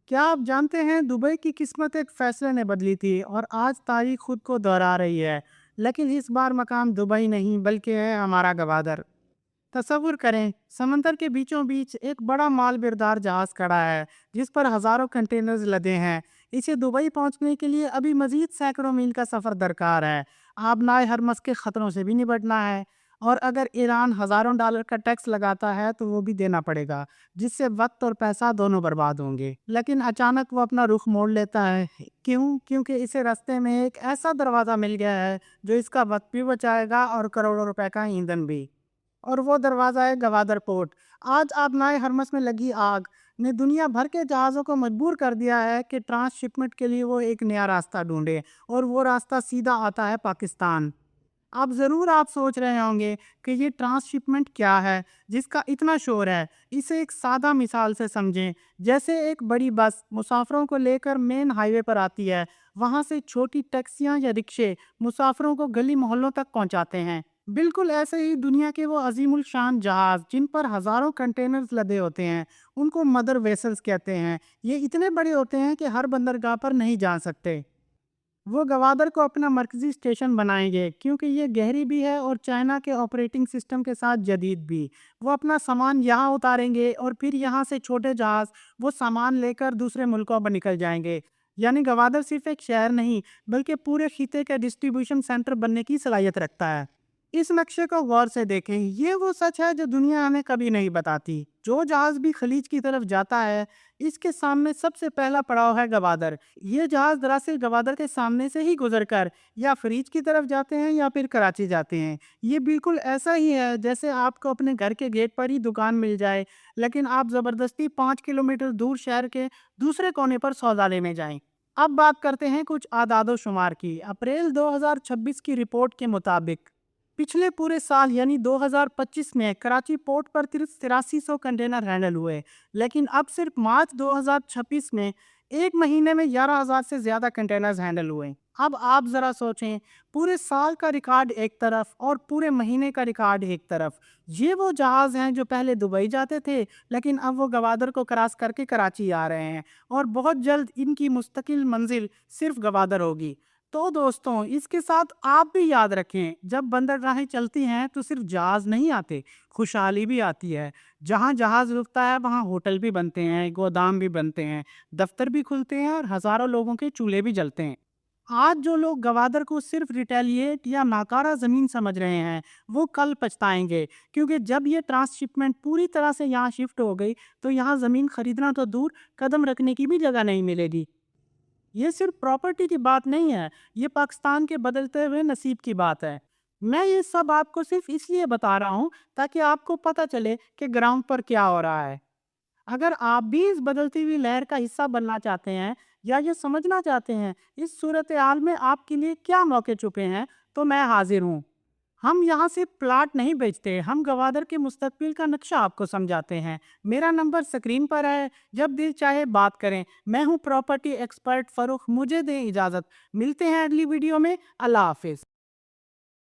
کیا آپ جانتے ہیں دبئی کی قسمت ایک فیصلے نے بدلی تھی اور آج تاریخ خود کو دہرا رہی ہے۔ لیکن اس بار مقام دبئی نہیں بلکہ ہے ہمارا گوادر۔ تصور کریں، سمندر کے بیچوں بیچ ایک بڑا مال بردار جہاز کھڑا ہے جس پر ہزاروں کنٹینرز لدے ہیں۔ اسے دبئی پہنچنے کے لیے ابھی مزید سینکڑوں میل کا سفر درکار ہے۔ آبنائے ہرمز کے خطروں سے بھی نپٹنا ہے، اور اگر ایران ہزاروں ڈالر کا ٹیکس لگاتا ہے تو وہ بھی دینا پڑے گا، جس سے وقت اور پیسہ دونوں برباد ہوں گے۔ لیکن اچانک وہ اپنا رخ موڑ لیتا ہے۔ کیونکہ اسے راستے میں ایک ایسا دروازہ مل گیا ہے جو اس کا وقت بھی بچائے گا اور کروڑوں روپے کا ایندھن بھی۔ اور وہ دروازہ ہے گوادر پورٹ۔ آج آبنائے ہرمز میں لگی آگ نے دنیا بھر کے جہازوں کو مجبور کر دیا ہے کہ ٹرانس شپمنٹ کے لیے وہ ایک نیا راستہ ڈھونڈے، اور وہ راستہ سیدھا آتا ہے پاکستان۔ اب ضرور آپ سوچ رہے ہوں گے کہ یہ ٹرانس شپمنٹ کیا ہے جس کا اتنا شور ہے۔ اسے ایک سادہ مثال سے سمجھیں، جیسے ایک بڑی بس مسافروں کو لے کر مین ہائی وے پر آتی ہے، وہاں سے چھوٹی ٹیکسیاں یا رکشے مسافروں کو گلی محلوں تک پہنچاتے ہیں۔ بالکل ایسے ہی دنیا کے وہ عظیم الشان جہاز جن پر ہزاروں کنٹینرز لدے ہوتے ہیں، ان کو مدر ویسلز کہتے ہیں۔ یہ اتنے بڑے ہوتے ہیں کہ ہر بندرگاہ پر نہیں جا سکتے۔ وہ گوادر کو اپنا مرکزی اسٹیشن بنائیں گے کیونکہ یہ گہری بھی ہے اور چائنا کے آپریٹنگ سسٹم کے ساتھ جدید بھی۔ وہ اپنا سامان یہاں اتاریں گے اور پھر یہاں سے چھوٹے جہاز وہ سامان لے کر دوسرے ملکوں پر نکل جائیں گے۔ یعنی گوادر صرف ایک شہر نہیں بلکہ پورے خطے کا ڈسٹریبیوشن سینٹر بننے کی صلاحیت رکھتا ہے۔ اس نقشے کو غور سے دیکھیں، یہ وہ سچ ہے جو دنیا ہمیں کبھی نہیں بتاتی۔ جو جہاز بھی خلیج کی طرف جاتا ہے، اس کے سامنے سب سے پہلا پڑاؤ ہے گوادر۔ یہ جہاز دراصل گوادر کے سامنے سے ہی گزر کر یا خلیج کی طرف جاتے ہیں یا پھر کراچی جاتے ہیں۔ یہ بالکل ایسا ہی ہے جیسے آپ کو اپنے گھر کے گیٹ پر ہی دکان مل جائے، لیکن آپ زبردستی 5 کلومیٹر دور شہر کے دوسرے کونے پر سودا لینے جائیں۔ اب بات کرتے ہیں کچھ اعداد و شمار کی۔ اپریل 2026 کی رپورٹ کے مطابق پچھلے پورے سال یعنی 2025 میں کراچی پورٹ پر 8300 کنٹینر ہینڈل ہوئے، لیکن اب صرف مارچ 2026 میں ایک مہینے میں 11,000 سے زیادہ کنٹینرز ہینڈل ہوئے۔ اب آپ ذرا سوچیں، پورے سال کا ریکارڈ ایک طرف اور پورے مہینے کا ریکارڈ ایک طرف۔ یہ وہ جہاز ہیں جو پہلے دبئی جاتے تھے، لیکن اب وہ گوادر کو کراس کر کے کراچی آ رہے ہیں، اور بہت جلد ان کی مستقل منزل صرف گوادر ہوگی۔ تو دوستوں، اس کے ساتھ آپ بھی یاد رکھیں، جب بندرگاہیں چلتی ہیں تو صرف جہاز نہیں آتے، خوشحالی بھی آتی ہے۔ جہاں جہاز رکتا ہے وہاں ہوٹل بھی بنتے ہیں، گودام بھی بنتے ہیں، دفتر بھی کھلتے ہیں، اور ہزاروں لوگوں کے چولہے بھی جلتے ہیں۔ آج جو لوگ گوادر کو صرف ریٹیلیٹ یا ناکارہ زمین سمجھ رہے ہیں، وہ کل پچھتائیں گے، کیونکہ جب یہ ٹرانس شپمنٹ پوری طرح سے یہاں شفٹ ہو گئی تو یہاں زمین خریدنا تو دور، قدم رکھنے کی بھی جگہ نہیں ملے گی۔ یہ صرف پراپرٹی کی بات نہیں ہے، یہ پاکستان کے بدلتے ہوئے نصیب کی بات ہے۔ میں یہ سب آپ کو صرف اس لیے بتا رہا ہوں تاکہ آپ کو پتہ چلے کہ گراؤنڈ پر کیا ہو رہا ہے۔ اگر آپ بھی اس بدلتی ہوئی لہر کا حصہ بننا چاہتے ہیں یا یہ سمجھنا چاہتے ہیں اس صورتحال میں آپ کے لیے کیا موقع چھپے ہیں، تو میں حاضر ہوں۔ ہم یہاں سے پلاٹ نہیں بیچتے، ہم گوادر کے مستقبل کا نقشہ آپ کو سمجھاتے ہیں۔ میرا نمبر سکرین پر ہے، جب دل چاہے بات کریں۔ میں ہوں پراپرٹی ایکسپرٹ فروخ۔ مجھے دیں اجازت، ملتے ہیں اگلی ویڈیو میں۔ اللہ حافظ۔